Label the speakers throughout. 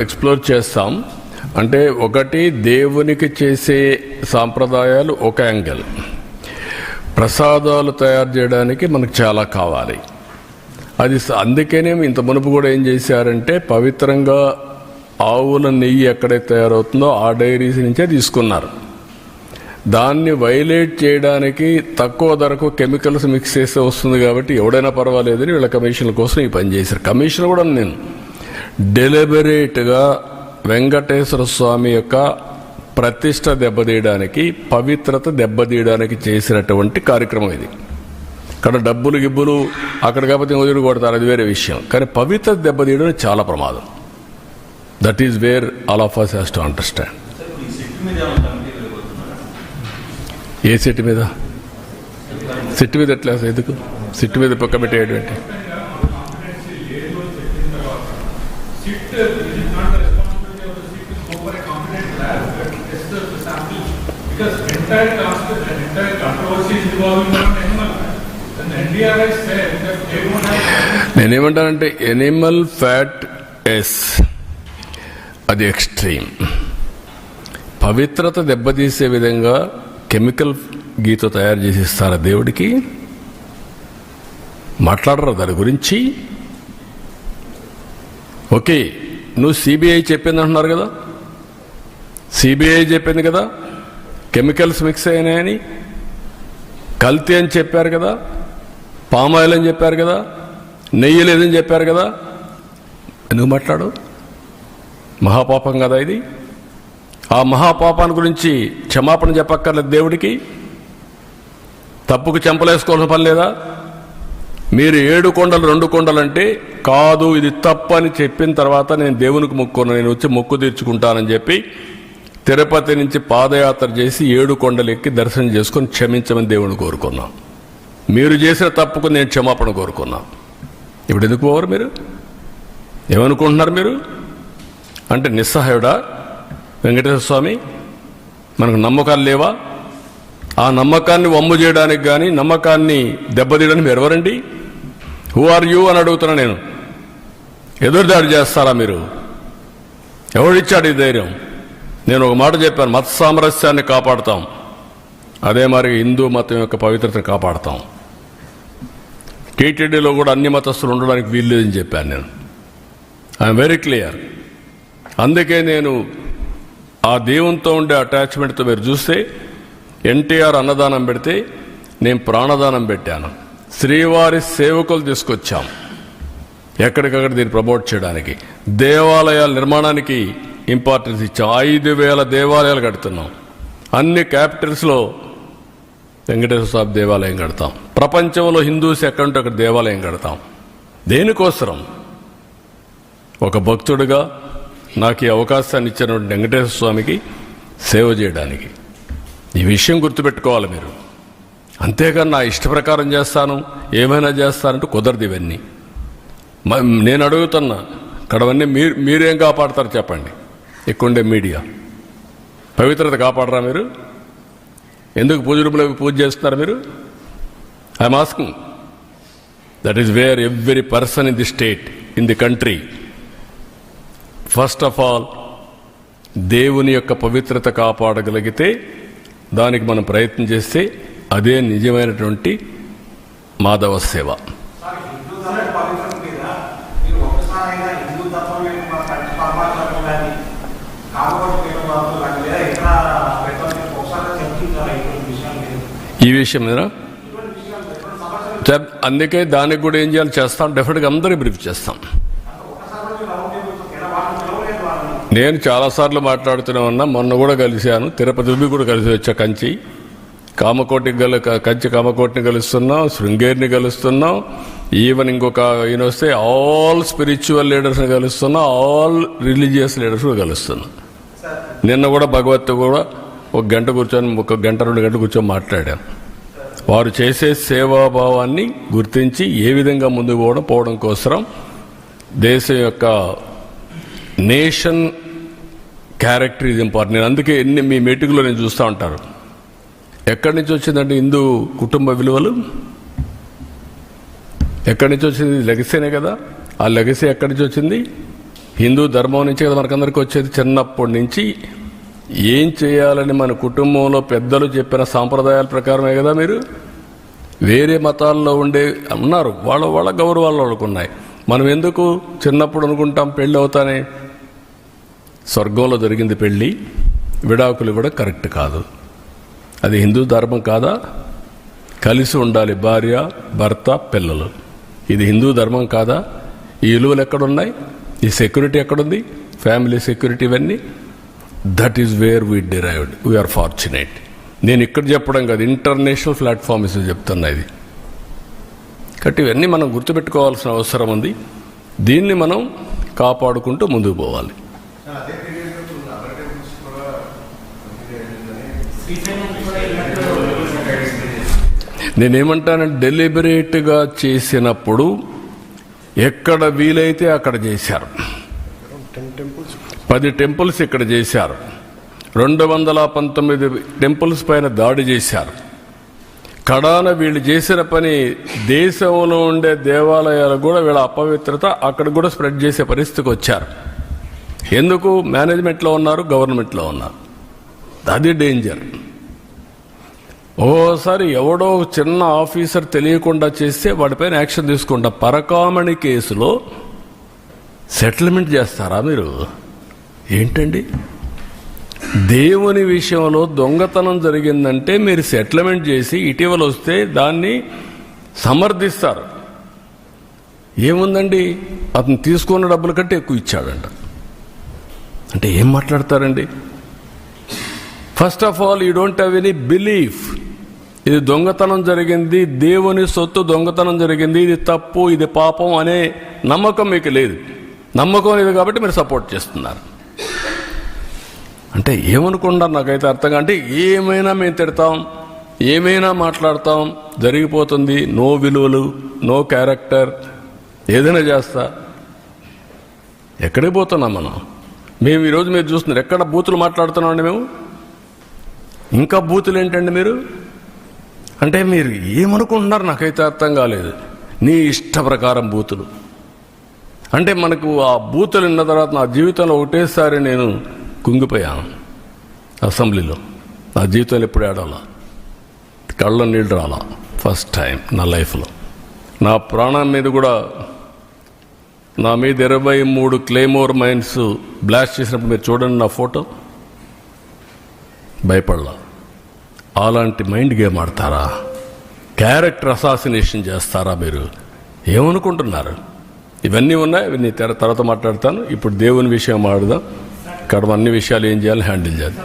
Speaker 1: Explore చేస్తాం. అంటే ఒకటి దేవునికి చేసే సాంప్రదాయాలు ఒక యాంగిల్, ప్రసాదాలు తయారు చేయడానికి మనకు చాలా కావాలి. అది అందుకనే ఇంత మునుపు కూడా ఏం చేశారంటే పవిత్రంగా ఆవుల నెయ్యి ఎక్కడైతే తయారవుతుందో ఆ డైరీస్ నుంచే తీసుకున్నారు. దాన్ని వైలేట్ చేయడానికి తక్కువ ధరకు కెమికల్స్ మిక్స్ చేస్తే వస్తుంది కాబట్టి ఎవడైనా పర్వాలేదని వీళ్ళ కమిషన్ల కోసం ఈ పని చేశారు. కమిషన్ కూడా నేను డెలిబరేట్గా వెంకటేశ్వర స్వామి యొక్క ప్రతిష్ట దెబ్బతీయడానికి, పవిత్రత దెబ్బతీయడానికి చేసినటువంటి కార్యక్రమం ఇది. ఇక్కడ డబ్బులు గిబ్బులు అక్కడ కాకపోతే వదిలి కొడతారు, అది వేరే విషయం. కానీ పవిత్రత దెబ్బతీయడం చాలా ప్రమాదం. That is where all of us has to understand. ఏ సిట్ మీద? సిట్ మీద ఎట్లా? ఎందుకు సిట్ మీద కమిటీ ఏంటి? నేనేమంటానంటే ఎనిమల్ ఫ్యాట్ ఎస్, అది ఎక్స్ట్రీమ్. పవిత్రత దెబ్బతీసే విధంగా కెమికల్ గీతో తయారు చేసి ఇస్తారా దేవుడికి? మాట్లాడరు దాని గురించి. ఓకే, నువ్వు సిబిఐ చెప్పింది అంటున్నారు కదా, సిబిఐ చెప్పింది కదా కెమికల్స్ మిక్స్ అయినాయని, కల్తీ అని చెప్పారు కదా, పామాయిల్ అని చెప్పారు కదా, నెయ్యి లేదని చెప్పారు కదా. ఎందుకు మాట్లాడు? మహాపాపం కదా ఇది. ఆ మహాపాపాన్ని గురించి క్షమాపణ చెప్పక్కర్లేదు దేవుడికి? తప్పుకు చెంపలేసుకోవాల్సిన పని లేదా? మీరు 7 కొండలు 2 కొండలు అంటే కాదు, ఇది తప్పు అని చెప్పిన తర్వాత నేను దేవునికి మొక్కున్నాను, నేను వచ్చి మొక్కు తీర్చుకుంటానని చెప్పి తిరుపతి నుంచి పాదయాత్ర చేసి 7 కొండలు ఎక్కి దర్శనం చేసుకొని క్షమించమని దేవుని కోరుకున్నాం. మీరు చేసిన తప్పుకు నేను క్షమాపణ కోరుకున్నాం. ఇప్పుడు ఎందుకు పోవరు? మీరు ఏమనుకుంటున్నారు? మీరు అంటే నిస్సహాయుడా వెంకటేశ్వర స్వామి? మనకు నమ్మకాలు లేవా? ఆ నమ్మకాన్ని వమ్ము చేయడానికి కానీ నమ్మకాన్ని దెబ్బతీయడానికి మీరు ఎవరండి? హూ ఆర్ యూ అని అడుగుతున్నా నేను. ఎదురుదాడి చేస్తారా మీరు? ఎవడిచ్చాడు ఈ ధైర్యం? నేను ఒక మాట చెప్పాను, మత సామరస్యాన్ని కాపాడుతాం, అదే మరి హిందూ మతం యొక్క పవిత్రతను కాపాడుతాం. టీటీడీలో కూడా అన్ని మతస్థులు ఉండడానికి వీల్లేదని చెప్పాను నేను. I'm very clear. అందుకే నేను ఆ దేవునితో ఉండే అటాచ్మెంట్తో మీరు చూస్తే ఎన్టీఆర్ అన్నదానం పెడితే నేను ప్రాణదానం పెట్టాను. శ్రీవారి సేవకులు తీసుకొచ్చాం ఎక్కడికక్కడ దీన్ని ప్రమోట్ చేయడానికి. దేవాలయాల నిర్మాణానికి ఇంపార్టెన్స్ ఇచ్చాం. 5,000 దేవాలయాలు కడుతున్నాం. అన్ని క్యాపిటల్స్లో వెంకటేశ్వర స్వామి దేవాలయం కడతాం. ప్రపంచంలో హిందూస్ ఎక్కడుంటే అక్కడ దేవాలయం కడతాం. దేనికోసం? ఒక భక్తుడిగా నాకు ఈ అవకాశాన్ని ఇచ్చినటువంటి వెంకటేశ్వర స్వామికి సేవ చేయడానికి. ఈ విషయం గుర్తుపెట్టుకోవాలి మీరు. అంతేగాని నా ఇష్ట ప్రకారం చేస్తాను, ఏమైనా చేస్తానంటూ కుదరదు. ఇవన్నీ నేను అడుగుతున్నా, ఇక్కడవన్నీ మీరేం కాపాడతారు చెప్పండి? ఎక్కువండే మీడియా పవిత్రత కాపాడరా మీరు? ఎందుకు పూజ రూమ్లో పూజ చేస్తున్నారు మీరు? I'm asking. That is where every person in the state, in the country, first of all దేవుని యొక్క పవిత్రత కాపాడగలిగితే, దానికి మనం ప్రయత్నం చేస్తే అదే నిజమైనటువంటి మాధవ సేవ. ఈ విషయం మీద అందుకే దానికి కూడా ఏం చేయాలి చేస్తాం, డెఫినెట్గా అందరూ బ్రీఫ్ చేస్తాం. నేను చాలాసార్లు మాట్లాడుతూనే ఉన్నా. మొన్న కూడా కలిశాను, తిరుపతి కూడా కలిసి వచ్చా. కంచి కామకోటిని కలుస్తున్నాం, శృంగేరిని కలుస్తున్నాం, ఈవెన్ ఇంకొక ఈయన వస్తే ఆల్ స్పిరిచువల్ లీడర్స్ని కలుస్తున్నాం, ఆల్ రిలీజియస్ లీడర్స్ కూడా కలుస్తున్నాం. నిన్న కూడా భగవత్ కూడా 1 గంట కూర్చొని 1 గంట 2 గంటలు కూర్చొని మాట్లాడాను. వారు చేసే సేవాభావాన్ని గుర్తించి ఏ విధంగా ముందుకు పోవడం కోసం దేశం యొక్క నేషన్ క్యారెక్టర్ ఇది ఇంపార్టెంట్. నేను అందుకే మీ మీటింగ్లో నేను చూస్తూ ఉంటారు, ఎక్కడి నుంచి వచ్చిందంటే హిందూ కుటుంబ విలువలు ఎక్కడి నుంచి వచ్చింది? లెగసీనే కదా. ఆ లెగసీ ఎక్కడి నుంచి వచ్చింది? హిందూ ధర్మం నుంచి కదా మనకందరికీ వచ్చేది. చిన్నప్పటి నుంచి ఏం చేయాలని మన కుటుంబంలో పెద్దలు చెప్పిన సాంప్రదాయాల ప్రకారమే కదా. మీరు వేరే మతాల్లో ఉన్నారు, వాళ్ళ గౌరవాలు వాళ్ళకు ఉన్నాయి. మనం ఎందుకు చిన్నప్పుడు అనుకుంటాం పెళ్ళి అవుతానే. స్వర్గంలో జరిగింది పెళ్ళి, విడాకులు కూడా కరెక్ట్ కాదు. అది హిందూ ధర్మం కాదా? కలిసి ఉండాలి భార్య భర్త పిల్లలు. ఇది హిందూ ధర్మం కాదా? ఈ విలువలు ఎక్కడున్నాయి? ఈ సెక్యూరిటీ ఎక్కడుంది? ఫ్యామిలీ సెక్యూరిటీ ఇవన్నీ. That is where we derived. We are fortunate. నేను ఇక్కడ చెప్పడం కాదు, ఇంటర్నేషనల్ ప్లాట్ఫామ్స్ చెప్తున్నా ఇది. కాబట్టి ఇవన్నీ మనం గుర్తుపెట్టుకోవాల్సిన అవసరం ఉంది. దీన్ని మనం కాపాడుకుంటూ ముందుకు పోవాలి. నేనేమంటానంటే డెలిబరేట్గా చేసినప్పుడు ఎక్కడ వీలైతే అక్కడ చేశారు. 10 టెంపుల్స్ ఇక్కడ చేశారు. 219 టెంపుల్స్ పైన దాడి చేశారు. కడాన వీళ్ళు చేసిన పని దేశంలో ఉండే దేవాలయాలు కూడా వీళ్ళ అపవిత్రత అక్కడ కూడా స్ప్రెడ్ చేసే పరిస్థితికి వచ్చారు. ఎందుకు? మేనేజ్మెంట్లో ఉన్నారు, గవర్నమెంట్లో ఉన్నారు. అది డేంజర్. ఓసారి ఎవడో చిన్న ఆఫీసర్ తెలియకుండా చేస్తే వాడిపైన యాక్షన్ తీసుకుంటా. పరకామణి కేసులో సెటిల్మెంట్ చేస్తారా మీరు? ఏంటండి? దేవుని విషయంలో దొంగతనం జరిగిందంటే మీరు సెటిల్మెంట్ చేసి ఇటీవల వస్తే దాన్ని సమర్థిస్తారు. ఏముందండి, అతను తీసుకున్న డబ్బుల కంటే ఎక్కువ ఇచ్చాడంట. అంటే ఏం మాట్లాడతారండి? First of all you don't have any belief. ఇది దొంగతనం జరిగింది, దేవుని సొత్తు దొంగతనం జరిగింది, ఇది తప్పు, ఇది పాపం అనే నమ్మకం మీకు లేదు. నమ్మకం లేదు కాబట్టి మీరు సపోర్ట్ చేస్తున్నారు. అంటే ఏమనుకుంటారు నాకైతే అర్థంగా. అంటే ఏమైనా మేము తిడతాం, ఏమైనా మాట్లాడతాం, జరిగిపోతుంది. నో విలువలు, నో క్యారెక్టర్, ఏదైనా చేస్తా. ఎక్కడికి పోతున్నాం మనం? మేము ఈరోజు మీరు చూస్తున్నారు ఎక్కడ బూతులు మాట్లాడుతున్నామండి మేము. ఇంకా బూతులు ఏంటండి మీరు? అంటే మీరు ఏమనుకుంటున్నారు నాకైతే అర్థం కాలేదు. నీ ఇష్ట ప్రకారం బూతులు అంటే మనకు ఆ బూతులు విన్న తర్వాత నా జీవితంలో ఒకటేసారి నేను కుంగిపోయాను. అసెంబ్లీలో నా జీవితంలో ఎప్పుడు ఆడాలా, కళ్ళ నీళ్ళు రాలా. ఫస్ట్ టైం నా లైఫ్లో. నా ప్రాణం మీద కూడా నా మీద 23 క్లేమోర్ మైన్స్ బ్లాస్ట్ చేసినప్పుడు మీరు చూడండి నా ఫోటో. భయపడలా. అలాంటి మైండ్ గేమ్ ఆడతారా? క్యారెక్టర్ అసాసినేషన్ చేస్తారా మీరు? ఏమనుకుంటున్నారు? ఇవన్నీ ఉన్నాయి, ఇవన్నీ తర్వాత మాట్లాడతాను. ఇప్పుడు దేవుని విషయం మాట్లాడదాం. ఇక్కడ అన్ని విషయాలు ఏం చేయాలి, హ్యాండిల్ చేయాలి.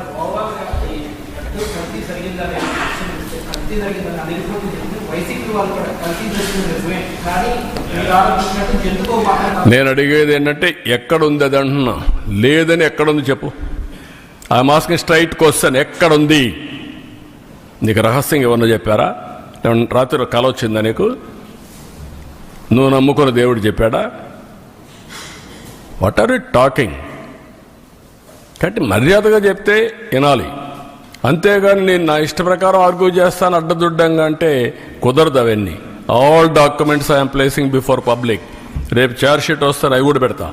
Speaker 1: నేను అడిగేది ఏంటంటే ఎక్కడుంది అది అంటున్నా. లేదని ఎక్కడుంది చెప్పు. I'm asking straight question. ఎక్కడుంది? నీకు రహస్యంగా ఏమన్నా చెప్పారా? రాత్రి కల వచ్చిందా నీకు? నువ్వు నమ్ముకున్న దేవుడు చెప్పాడా? What are you talking? కాబట్టి మర్యాదగా చెప్తే వినాలి. అంతేగాని నేను నా ఇష్ట ప్రకారం ఆర్గ్యూ చేస్తాను అడ్డదుడ్డంగా అంటే కుదరదు. అవన్నీ all documents I'm placing before public. రేపు చార్జ్ షీట్ వస్తాను, అవి కూడా పెడతా.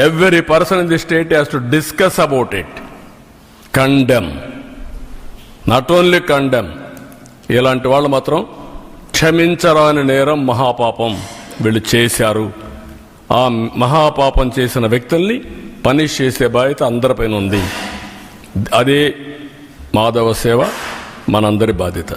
Speaker 1: Every person in the state has to discuss about it. Condemn, not only condemn. ఇలాంటి వాళ్ళు మాత్రం క్షమించరాని నేరం, మహాపాపం వీళ్ళు చేశారు. ఆ మహాపాపం చేసిన వ్యక్తుల్ని పనిష్ చేసే బాధ్యత అందరిపైన ఉంది. అదే మాధవ సేవ, మనందరి బాధ్యత.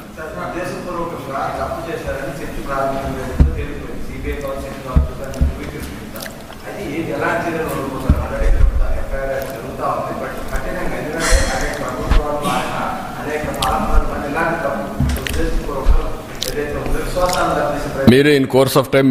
Speaker 1: మీరే ఇన్ కోర్స్ ఆఫ్ టైం